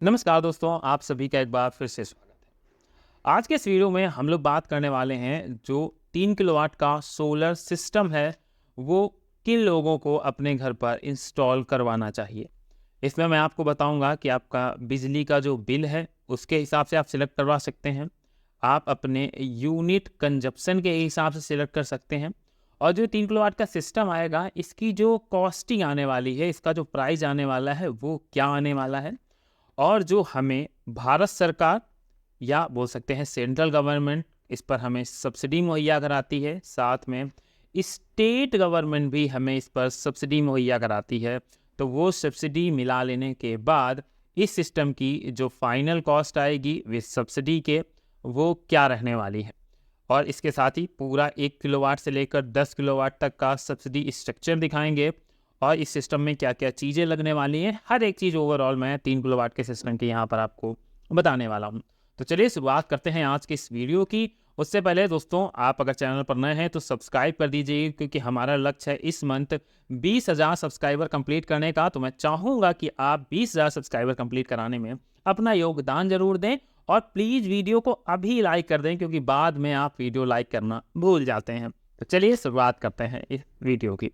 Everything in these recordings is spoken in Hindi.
नमस्कार दोस्तों, आप सभी का एक बार फिर से स्वागत है। आज के इस वीडियो में हम लोग बात करने वाले हैं जो 3 किलोवाट का सोलर सिस्टम है, वो किन लोगों को अपने घर पर इंस्टॉल करवाना चाहिए। इसमें मैं आपको बताऊंगा कि आपका बिजली का जो बिल है, उसके हिसाब से आप सिलेक्ट करवा सकते हैं। आप अपने यूनिट कंजप्शन के हिसाब से सिलेक्ट कर सकते हैं। और जो 3 किलोवाट का सिस्टम आएगा, इसकी जो कॉस्टिंग आने वाली है, इसका जो प्राइस आने वाला है, वो क्या आने वाला है। और जो हमें भारत सरकार या बोल सकते हैं सेंट्रल गवर्नमेंट इस पर हमें सब्सिडी मुहैया कराती है, साथ में स्टेट गवर्नमेंट भी हमें इस पर सब्सिडी मुहैया कराती है। तो वो सब्सिडी मिला लेने के बाद इस सिस्टम की जो फाइनल कॉस्ट आएगी विद सब्सिडी के, वो क्या रहने वाली है। और इसके साथ ही पूरा 1 किलोवाट से लेकर 10 किलोवाट तक का सब्सिडी स्ट्रक्चर दिखाएंगे और इस सिस्टम में क्या क्या चीज़ें लगने वाली हैं, हर एक चीज़ ओवरऑल मैं 3 किलोवाट के सिस्टम की यहाँ पर आपको बताने वाला हूँ। तो चलिए शुरुआत करते हैं आज के इस वीडियो की। उससे पहले दोस्तों, आप अगर चैनल पर नए हैं तो सब्सक्राइब कर दीजिए, क्योंकि हमारा लक्ष्य है इस मंथ 20,000 सब्सक्राइबर कंप्लीट करने का। तो मैं चाहूँगा कि आप 20,000 सब्सक्राइबर कंप्लीट कराने में अपना योगदान जरूर दें और प्लीज़ वीडियो को अभी लाइक कर दें, क्योंकि बाद में आप वीडियो लाइक करना भूल जाते हैं। तो चलिए शुरुआत करते हैं इस वीडियो की।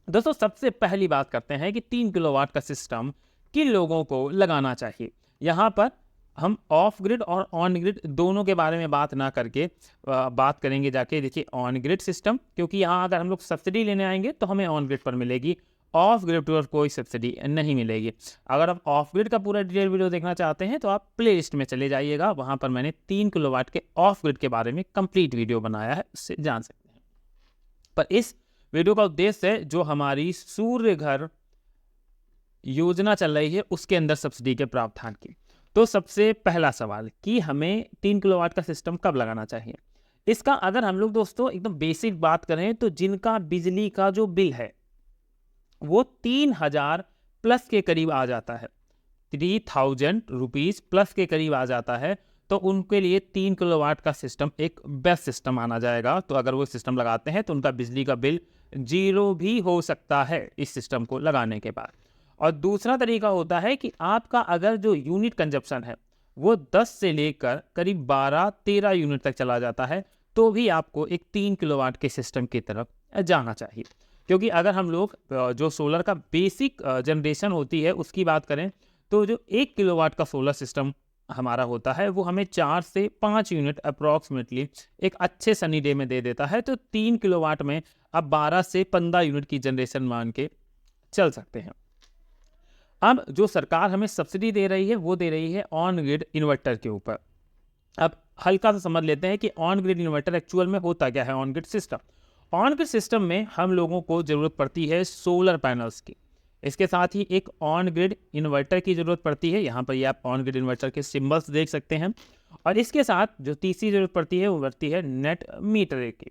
दोस्तों, सबसे पहली बात करते हैं कि 3 किलोवाट का सिस्टम किन लोगों को लगाना चाहिए। यहाँ पर हम ऑफ ग्रिड और ऑन ग्रिड दोनों के बारे में बात ना करके बात करेंगे जाके। देखिए, ऑन ग्रिड सिस्टम, क्योंकि यहाँ अगर हम लोग सब्सिडी लेने आएंगे तो हमें ऑन ग्रिड पर मिलेगी, ऑफ ग्रिड पर कोई सब्सिडी नहीं मिलेगी। अगर आप ऑफ ग्रिड का पूरा डिटेल वीडियो देखना चाहते हैं तो आप प्ले लिस्ट में चले जाइएगा, वहाँ पर मैंने 3 किलोवाट के ऑफ ग्रिड के बारे में कंप्लीट वीडियो बनाया है, उससे जान सकते हैं। पर इस वीडियो का उद्देश्य है जो हमारी सूर्य घर योजना चल रही है उसके अंदर सब्सिडी के प्रावधान की। तो सबसे पहला सवाल कि हमें 3 किलोवाट का सिस्टम कब लगाना चाहिए। इसका अगर हम लोग दोस्तों एकदम बेसिक बात करें तो जिनका बिजली का जो बिल है वो 3,000 प्लस के करीब आ जाता है, 3,000 रुपीज प्लस के करीब आ जाता है, तो उनके लिए 3 किलोवाट का सिस्टम एक बेस्ट सिस्टम माना जाएगा। तो अगर वो सिस्टम लगाते हैं तो उनका बिजली का बिल 0 भी हो सकता है इस सिस्टम को लगाने के बाद। और दूसरा तरीका होता है कि आपका अगर जो यूनिट कंजप्शन है वो 10 से लेकर करीब 12-13 यूनिट तक चला जाता है, तो भी आपको एक 3 किलोवाट के सिस्टम की तरफ जाना चाहिए। क्योंकि अगर हम लोग जो सोलर का बेसिक जनरेशन होती है उसकी बात करें, तो जो 1 किलोवाट का सोलर सिस्टम हमारा होता है वो हमें 4 से 5 यूनिट अप्रॉक्सीमेटली एक अच्छे सनी डे में दे देता है। तो 3 किलोवाट में अब 12 से 15 यूनिट की जनरेशन मान के चल सकते हैं। अब जो सरकार हमें सब्सिडी दे रही है वो दे रही है ऑन ग्रिड इन्वर्टर के ऊपर। अब हल्का सा समझ लेते हैं कि ऑन ग्रिड इन्वर्टर एक्चुअल में होता क्या है। On grid system, on grid system में हम लोगों को ज़रूरत पड़ती है सोलर पैनल्स की, इसके साथ ही एक ऑन ग्रिड इन्वर्टर की ज़रूरत पड़ती है। यहाँ पर ये आप ऑन ग्रिड इन्वर्टर के सिंबल्स देख सकते हैं। और इसके साथ जो तीसरी ज़रूरत पड़ती है वो पड़ती है नेट मीटर की।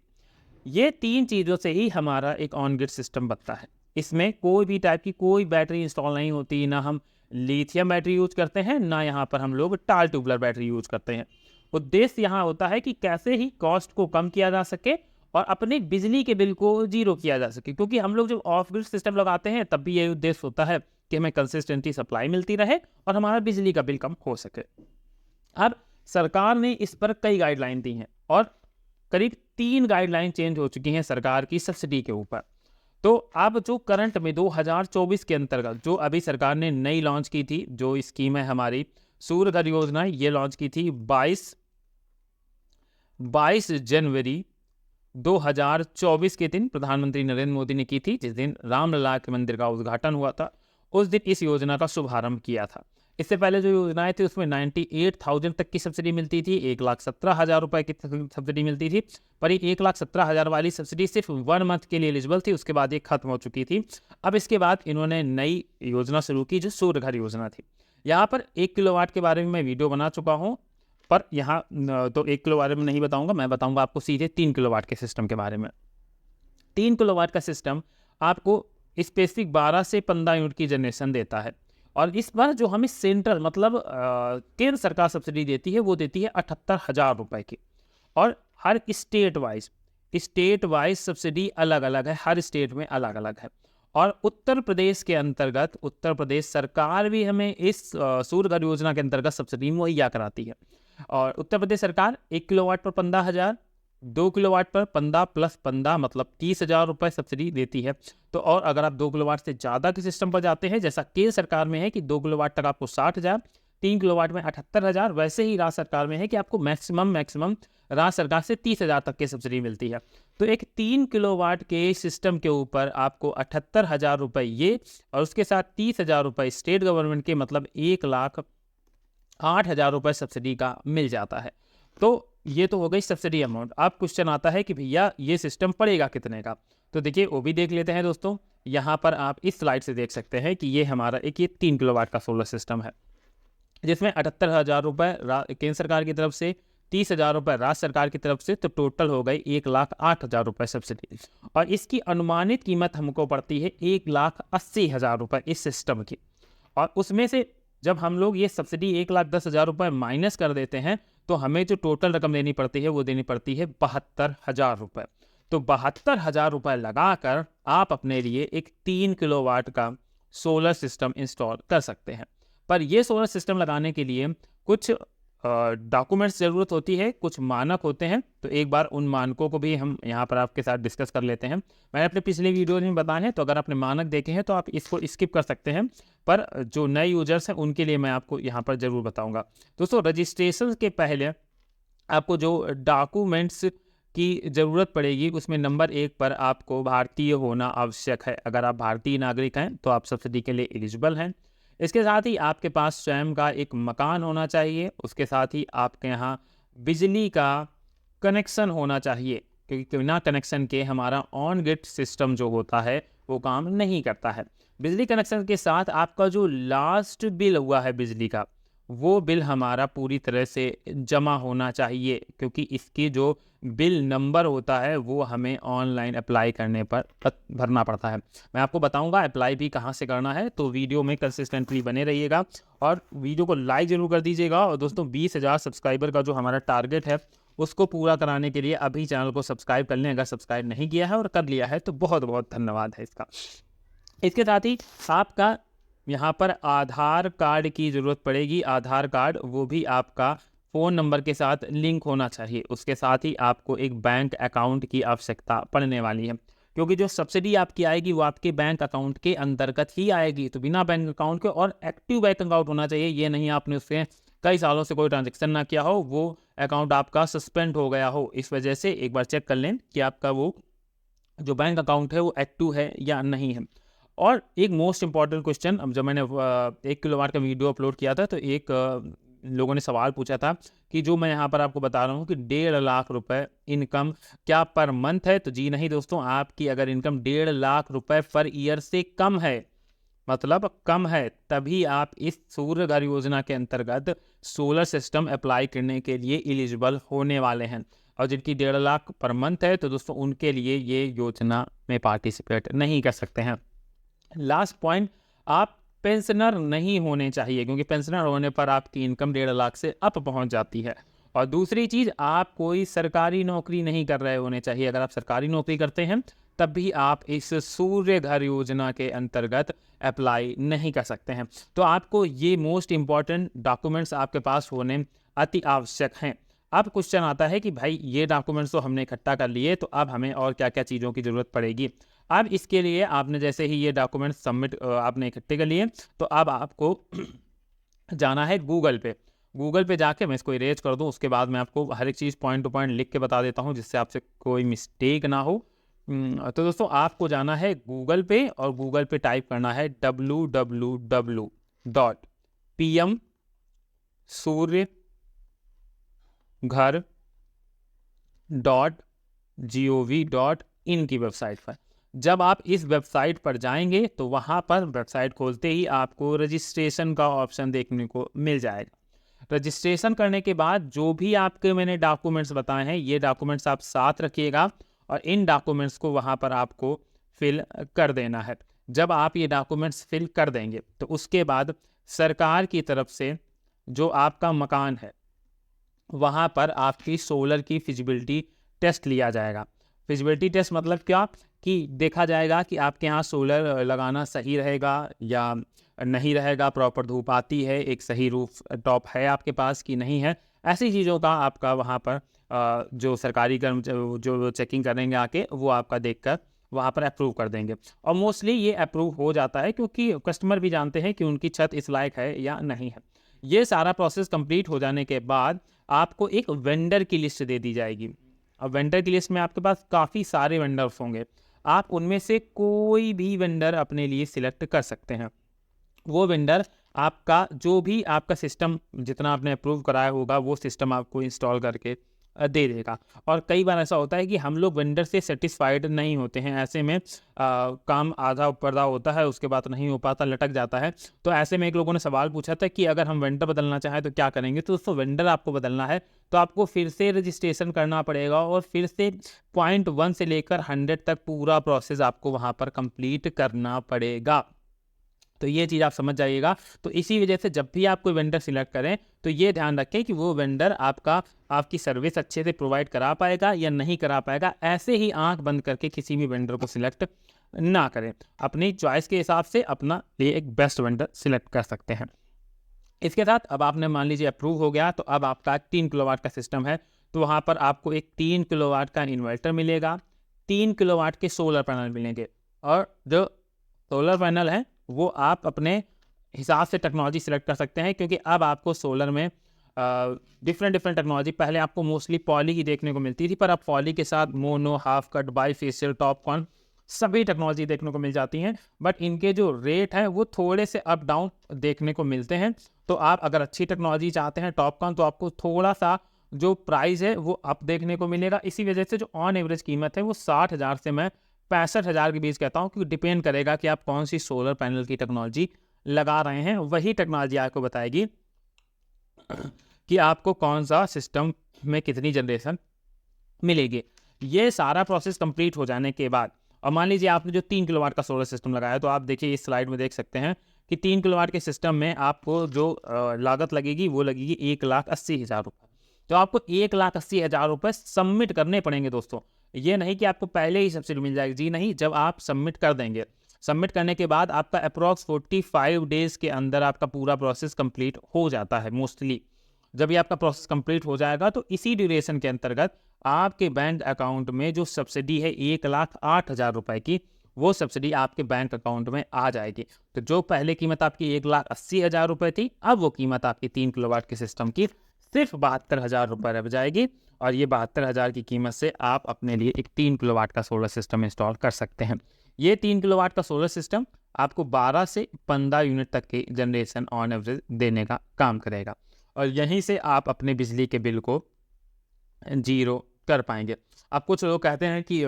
ये 3 चीज़ों से ही हमारा एक ऑन ग्रिड सिस्टम बनता है। इसमें कोई भी टाइप की कोई बैटरी इंस्टॉल नहीं होती, ना हम लिथियम बैटरी यूज करते हैं, ना यहाँ पर हम लोग टाल ट्यूबलर बैटरी यूज करते हैं। उद्देश्य यहाँ होता है कि कैसे ही कॉस्ट को कम किया जा सके और अपने बिजली के बिल को 0 किया जा सके। क्योंकि हम लोग जब ऑफ ग्रिड सिस्टम लगाते हैं तब भी यही उद्देश्य होता है कि हमें कंसिस्टेंटली सप्लाई मिलती रहे और हमारा बिजली का बिल कम हो सके। अब सरकार ने इस पर कई गाइडलाइन दी हैं और करीब 3 गाइडलाइन चेंज हो चुकी हैं सरकार की सब्सिडी के ऊपर। तो अब जो करंट में 2024 के अंतर्गत जो अभी सरकार ने नई लॉन्च की थी, जो स्कीम है हमारी सूर्य घर योजना, ये लॉन्च की थी 22 जनवरी 2024 के दिन प्रधानमंत्री नरेंद्र मोदी ने की थी, जिस दिन रामलला के मंदिर का उद्घाटन हुआ था। उस दिन इस योजना का शुभारंभ किया था। इससे पहले जो योजनाएं थी उसमें 98,000 तक की सब्सिडी मिलती थी, 1,17,000 रुपए की सब्सिडी मिलती थी। पर ये 1,17,000 वाली सब्सिडी सिर्फ 1 मंथ के लिए एलिजिबल थी, उसके बाद ये खत्म हो चुकी थी। अब इसके बाद इन्होंने नई योजना शुरू की जो सूर्य घर योजना थी। यहाँ पर 1 किलोवाट के बारे में मैं वीडियो बना चुका हूँ, पर यहाँ तो 1 किलो बारे में नहीं बताऊँगा, मैं बताऊँगा आपको सीधे 3 किलोवाट के सिस्टम के बारे में। 3 किलोवाट का सिस्टम आपको स्पेसिफिक 12 से 15 यूनिट की जनरेशन देता है। और इस बार जो हमें सेंट्रल मतलब केंद्र सरकार सब्सिडी देती है वो देती है 78,000 रुपए की। और हर स्टेट वाइज सब्सिडी अलग अलग है, हर स्टेट में अलग अलग है। और उत्तर प्रदेश के अंतर्गत उत्तर प्रदेश सरकार भी हमें इस सूर्य घर योजना के अंतर्गत सब्सिडी मुहैया कराती है। और उत्तर प्रदेश सरकार 1 किलोवाट पर 15,000, 2 किलोवाट पर 15 प्लस 15 मतलब 30,000 रुपये सब्सिडी देती है। तो और अगर आप 2 किलोवाट से ज़्यादा के सिस्टम पर जाते हैं, जैसा केंद्र सरकार में है कि 2 किलोवाट तक आपको 60,000, 3 किलोवाट में 78,000, वैसे ही राज्य सरकार में है कि आपको मैक्सिमम राज्य सरकार से 30,000 तक की सब्सिडी मिलती है। तो एक 3 किलोवाट के सिस्टम के ऊपर आपको 78,000 रुपये ये और उसके साथ 30,000 रुपये स्टेट गवर्नमेंट के मतलब 1,08,000 रुपये सब्सिडी का मिल जाता है। तो ये तो हो गई सब्सिडी अमाउंट। अब क्वेश्चन आता है कि भैया ये सिस्टम पड़ेगा कितने का, तो देखिए वो भी देख लेते हैं दोस्तों। यहाँ पर आप इस स्लाइड से देख सकते हैं कि ये हमारा ये 3 किलोवाट का सोलर सिस्टम है, जिसमें 78,000 रुपये केंद्र सरकार की तरफ से, 30,000 रुपये राज्य सरकार की तरफ से, तो टोटल हो गई 1,08,000 रुपये सब्सिडी। और इसकी अनुमानित कीमत हमको पड़ती है 1,80,000 रुपये इस सिस्टम की। और उसमें से जब हम लोग ये सब्सिडी 1,10,000 रुपये माइनस कर देते हैं तो हमें जो टोटल रकम देनी पड़ती है वो देनी पड़ती है 72,000 रुपये। तो 72,000 रुपये लगाकर आप अपने लिए एक 3 किलोवाट का सोलर सिस्टम इंस्टॉल कर सकते हैं। पर ये सोलर सिस्टम लगाने के लिए कुछ डॉक्यूमेंट्स ज़रूरत होती है, कुछ मानक होते हैं। तो एक बार उन मानकों को भी हम यहाँ पर आपके साथ डिस्कस कर लेते हैं। मैंने अपने पिछले वीडियो में बताए हैं, तो अगर आपने मानक देखे हैं तो आप इसको स्किप कर सकते हैं, पर जो नए यूजर्स हैं उनके लिए मैं आपको यहाँ पर ज़रूर बताऊँगा। दोस्तों, रजिस्ट्रेशन के पहले आपको जो डॉक्यूमेंट्स की ज़रूरत पड़ेगी उसमें नंबर 1 पर आपको भारतीय होना आवश्यक है। अगर आप भारतीय नागरिक हैं तो आप सब्सिडी के लिए एलिजिबल हैं। इसके साथ ही आपके पास स्वयं का एक मकान होना चाहिए। उसके साथ ही आपके यहाँ बिजली का कनेक्शन होना चाहिए, क्योंकि बिना कनेक्शन के हमारा ऑन ग्रिड सिस्टम जो होता है वो काम नहीं करता है। बिजली कनेक्शन के साथ आपका जो लास्ट बिल हुआ है बिजली का, वो बिल हमारा पूरी तरह से जमा होना चाहिए, क्योंकि इसकी जो बिल नंबर होता है वो हमें ऑनलाइन अप्लाई करने पर भरना पड़ता है। मैं आपको बताऊंगा अप्लाई भी कहाँ से करना है, तो वीडियो में कंसिस्टेंटली बने रहिएगा और वीडियो को लाइक ज़रूर कर दीजिएगा। और दोस्तों, 20,000 सब्सक्राइबर का जो हमारा टारगेट है उसको पूरा कराने के लिए अभी चैनल को सब्सक्राइब कर लें, अगर सब्सक्राइब नहीं किया है, और कर लिया है तो बहुत बहुत धन्यवाद है इसका। इसके साथ ही आपका यहाँ पर आधार कार्ड की ज़रूरत पड़ेगी। आधार कार्ड वो भी आपका फ़ोन नंबर के साथ लिंक होना चाहिए। उसके साथ ही आपको एक बैंक अकाउंट की आवश्यकता पड़ने वाली है, क्योंकि जो सब्सिडी आपकी आएगी वो आपके बैंक अकाउंट के अंतर्गत ही आएगी। तो बिना बैंक अकाउंट के, और एक्टिव बैंक अकाउंट होना चाहिए, ये नहीं आपने उससे कई सालों से कोई ट्रांजेक्शन ना किया हो, वो अकाउंट आपका सस्पेंड हो गया हो। इस वजह से एक बार चेक कर लें कि आपका वो जो बैंक अकाउंट है वो एक्टिव है या नहीं है। और एक मोस्ट इंपॉर्टेंट क्वेश्चन, अब जब मैंने 1 किलोवाट का वीडियो अपलोड किया था तो एक लोगों ने सवाल पूछा था कि जो मैं यहाँ पर आपको बता रहा हूँ कि 1.5 लाख रुपए इनकम क्या पर मंथ है। तो जी नहीं दोस्तों, आपकी अगर इनकम 1.5 लाख रुपए पर ईयर से कम है, मतलब कम है, तभी आप इस सूर्य घर योजना के अंतर्गत सोलर सिस्टम अप्लाई करने के लिए एलिजिबल होने वाले हैं। और जिनकी 1.5 लाख पर मंथ है तो दोस्तों उनके लिए ये योजना में पार्टिसिपेट नहीं कर सकते हैं। लास्ट पॉइंट, आप पेंशनर नहीं होने चाहिए, क्योंकि पेंशनर होने पर आपकी इनकम 1.5 लाख से अप पहुंच जाती है। और दूसरी चीज़, आप कोई सरकारी नौकरी नहीं कर रहे होने चाहिए। अगर आप सरकारी नौकरी करते हैं तब भी आप इस सूर्य घर योजना के अंतर्गत अप्लाई नहीं कर सकते हैं। तो आपको ये मोस्ट इम्पॉर्टेंट डॉक्यूमेंट्स आपके पास होने अति आवश्यक हैं। अब क्वेश्चन आता है कि भाई ये डॉक्यूमेंट्स तो हमने इकट्ठा कर लिए, तो अब हमें और क्या क्या चीज़ों की ज़रूरत पड़ेगी। अब इसके लिए आपने जैसे ही ये डॉक्यूमेंट्स सबमिट आपने इकट्ठे कर लिए, तो अब आपको जाना है गूगल पे। गूगल पे जाके, मैं इसको इरेज कर दूं, उसके बाद मैं आपको हर एक चीज़ पॉइंट टू पॉइंट लिख के बता देता हूं, जिससे आपसे कोई मिस्टेक ना हो। तो दोस्तों, आपको जाना है गूगल पे और गूगल पे टाइप करना है www.pmsuryaghar.gov.in की वेबसाइट पर। जब आप इस वेबसाइट पर जाएंगे तो वहाँ पर वेबसाइट खोलते ही आपको रजिस्ट्रेशन का ऑप्शन देखने को मिल जाएगा। रजिस्ट्रेशन करने के बाद जो भी आपके मैंने डॉक्यूमेंट्स बताए हैं, ये डॉक्यूमेंट्स आप साथ रखिएगा और इन डॉक्यूमेंट्स को वहाँ पर आपको फिल कर देना है। जब आप ये डॉक्यूमेंट्स फिल कर देंगे तो उसके बाद सरकार की तरफ से जो आपका मकान है वहाँ पर आपकी सोलर की फिजिबिलिटी टेस्ट लिया जाएगा। फिजिबिलिटी टेस्ट मतलब क्या कि देखा जाएगा कि आपके यहाँ सोलर लगाना सही रहेगा या नहीं रहेगा, प्रॉपर धूप आती है, एक सही रूफ टॉप है आपके पास कि नहीं है। ऐसी चीज़ों का आपका वहाँ पर जो सरकारी जो चेकिंग करेंगे आके, वो आपका देखकर वहाँ पर अप्रूव कर देंगे। और मोस्टली ये अप्रूव हो जाता है क्योंकि कस्टमर भी जानते हैं कि उनकी छत इस लायक है या नहीं है। ये सारा प्रोसेस कंप्लीट हो जाने के बाद आपको एक वेंडर की लिस्ट दे दी जाएगी। अब वेंडर की लिस्ट में आपके पास काफ़ी सारे वेंडर्स होंगे, आप उनमें से कोई भी वेंडर अपने लिए सिलेक्ट कर सकते हैं। वो वेंडर आपका जो भी आपका सिस्टम जितना आपने अप्रूव कराया होगा वो सिस्टम आपको इंस्टॉल करके दे देगा। और कई बार ऐसा होता है कि हम लोग वेंडर से सेटिस्फाइड नहीं होते हैं, ऐसे में काम आधा ऊपर होता है, उसके बाद नहीं हो पाता, लटक जाता है। तो ऐसे में एक लोगों ने सवाल पूछा था कि अगर हम वेंडर बदलना चाहें तो क्या करेंगे। तो दोस्तों वेंडर आपको बदलना है तो आपको फिर से रजिस्ट्रेशन करना पड़ेगा और फिर से पॉइंट 1 से लेकर 100 तक पूरा प्रोसेस आपको वहाँ पर कंप्लीट करना पड़ेगा। तो ये चीज़ आप समझ जाइएगा। तो इसी वजह से जब भी आप कोई वेंडर सिलेक्ट करें तो ये ध्यान रखें कि वो वेंडर आपकी सर्विस अच्छे से प्रोवाइड करा पाएगा या नहीं करा पाएगा। ऐसे ही आंख बंद करके किसी भी वेंडर को सिलेक्ट ना करें, अपनी चॉइस के हिसाब से अपना लिए एक बेस्ट वेंडर सिलेक्ट कर सकते हैं। इसके साथ अब आपने मान लीजिए अप्रूव हो गया, तो अब आपका 3 किलोवाट का सिस्टम है, तो वहाँ पर आपको एक 3 किलोवाट का इन्वर्टर मिलेगा, 3 किलोवाट के सोलर पैनल मिलेंगे। और जो सोलर पैनल है वो आप अपने हिसाब से टेक्नोलॉजी सिलेक्ट कर सकते हैं, क्योंकि अब आपको सोलर में डिफरेंट टेक्नोलॉजी, पहले आपको मोस्टली पॉली की देखने को मिलती थी, पर अब पॉली के साथ mono, half cut, bifacial, TOPCon सभी टेक्नोलॉजी देखने को मिल जाती हैं। बट इनके जो रेट हैं वो थोड़े से अप डाउन देखने को मिलते हैं। तो आप अगर अच्छी टेक्नोलॉजी चाहते हैं टॉप कॉन, तो आपको थोड़ा सा जो प्राइस है वो अप देखने को मिलेगा। इसी वजह से जो ऑन एवरेज कीमत है वो 60,000 से मैं 65,000 के बीच कहता हूँ, क्योंकि डिपेंड करेगा कि आप कौन सी सोलर पैनल की टेक्नोलॉजी लगा रहे हैं। वही टेक्नोलॉजी आपको बताएगी कि आपको कौन सा सिस्टम में कितनी जनरेशन मिलेगी। ये सारा प्रोसेस कंप्लीट हो जाने के बाद, और मान लीजिए आपने जो 3 किलोवाट का सोलर सिस्टम लगाया, तो आप देखिए इस स्लाइड में देख सकते हैं कि 3 किलोवाट के सिस्टम में आपको जो लागत लगेगी वो लगेगी 1,80,000 रुपये। तो आपको 1,80,000 रुपये सबमिट करने पड़ेंगे दोस्तों। ये नहीं कि आपको पहले ही सब्सिडी मिल जाएगी, जी नहीं, जब आप सबमिट कर देंगे, सबमिट करने के बाद आपका अप्रॉक्स 45 डेज़ के अंदर आपका पूरा प्रोसेस कंप्लीट हो जाता है मोस्टली। जब ये आपका प्रोसेस कंप्लीट हो जाएगा तो इसी ड्यूरेशन के अंतर्गत आपके बैंक अकाउंट में जो सब्सिडी है 1,08,000 रुपये की, वो सब्सिडी आपके बैंक अकाउंट में आ जाएगी। तो जो पहले कीमत आपकी 1,80,000 रुपये थी, अब वो कीमत आपकी 3 किलोवाट के सिस्टम की सिर्फ 72,000 रुपये रह जाएगी। और ये 72,000 की कीमत से आप अपने लिए एक 3 किलोवाट का सोलर सिस्टम इंस्टॉल कर सकते हैं। ये 3 किलोवाट का सोलर सिस्टम आपको 12 से 15 यूनिट तक की जनरेशन ऑन एवरेज देने का काम करेगा, और यहीं से आप अपने बिजली के बिल को जीरो कर पाएंगे। अब कुछ लोग कहते हैं कि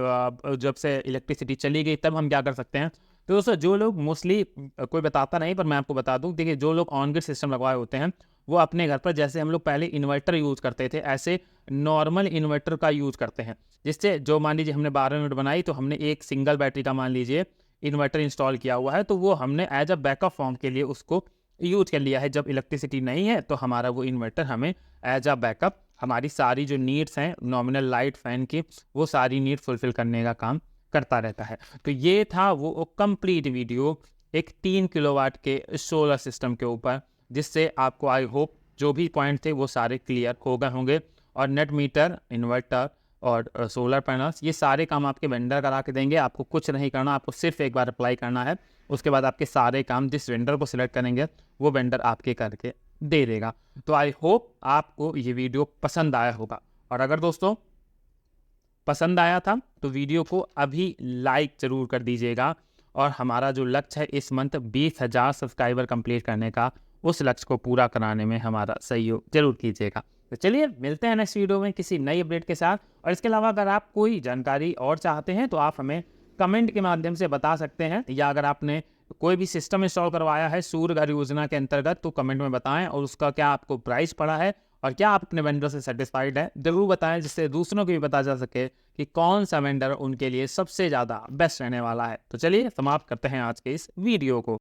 जब से इलेक्ट्रिसिटी चली गई तब हम क्या कर सकते हैं। तो दोस्तों जो लोग मोस्टली कोई बताता नहीं, पर मैं आपको बता दूं, देखिए जो लोग ऑन ग्रिड सिस्टम लगवाए होते हैं वो अपने घर पर, जैसे हम लोग पहले इन्वर्टर यूज़ करते थे, ऐसे नॉर्मल इन्वर्टर का यूज़ करते हैं, जिससे जो मान लीजिए हमने 12 यूनिट बनाई तो हमने एक सिंगल बैटरी का मान लीजिए इन्वर्टर इंस्टॉल किया हुआ है, तो वो हमने एज अ बैकअप फॉर्म के लिए उसको यूज कर लिया है। जब इलेक्ट्रिसिटी नहीं है तो हमारा वो इन्वर्टर हमें एज अ बैकअप हमारी सारी जो नीड्स हैं नॉमिनल लाइट फैन की, वो सारी नीड फुलफिल करने का काम करता रहता है। तो ये था वो कंप्लीट वीडियो एक 3 किलोवाट के सोलर सिस्टम के ऊपर, जिससे आपको आई होप जो भी पॉइंट थे वो सारे क्लियर हो गए होंगे। और नेट मीटर, इन्वर्टर और सोलर पैनल्स, ये सारे काम आपके वेंडर करा के देंगे। आपको कुछ नहीं करना, आपको सिर्फ एक बार अप्लाई करना है, उसके बाद आपके सारे काम जिस वेंडर को सिलेक्ट करेंगे वो वेंडर आपके करके दे देगा। तो आई होप आपको ये वीडियो पसंद आया होगा, और अगर दोस्तों पसंद आया था तो वीडियो को अभी लाइक ज़रूर कर दीजिएगा, और हमारा जो लक्ष्य है इस मंथ 20,000 सब्सक्राइबर कंप्लीट करने का, उस लक्ष्य को पूरा कराने में हमारा सहयोग जरूर कीजिएगा। तो चलिए मिलते हैं नेक्स्ट वीडियो में किसी नई अपडेट के साथ। और इसके अलावा अगर आप कोई जानकारी और चाहते हैं तो आप हमें कमेंट के माध्यम से बता सकते हैं, या अगर आपने कोई भी सिस्टम इंस्टॉल करवाया है सूर्य घर योजना के अंतर्गत तो कमेंट में बताएं, और उसका क्या आपको प्राइस पड़ा है और क्या आप अपने वेंडर से सेटिस्फाइड है जरूर बताएं, जिससे दूसरों को भी पता चल सके कि कौन सा वेंडर उनके लिए सबसे ज़्यादा बेस्ट रहने वाला है। तो चलिए समाप्त करते हैं आज के इस वीडियो को।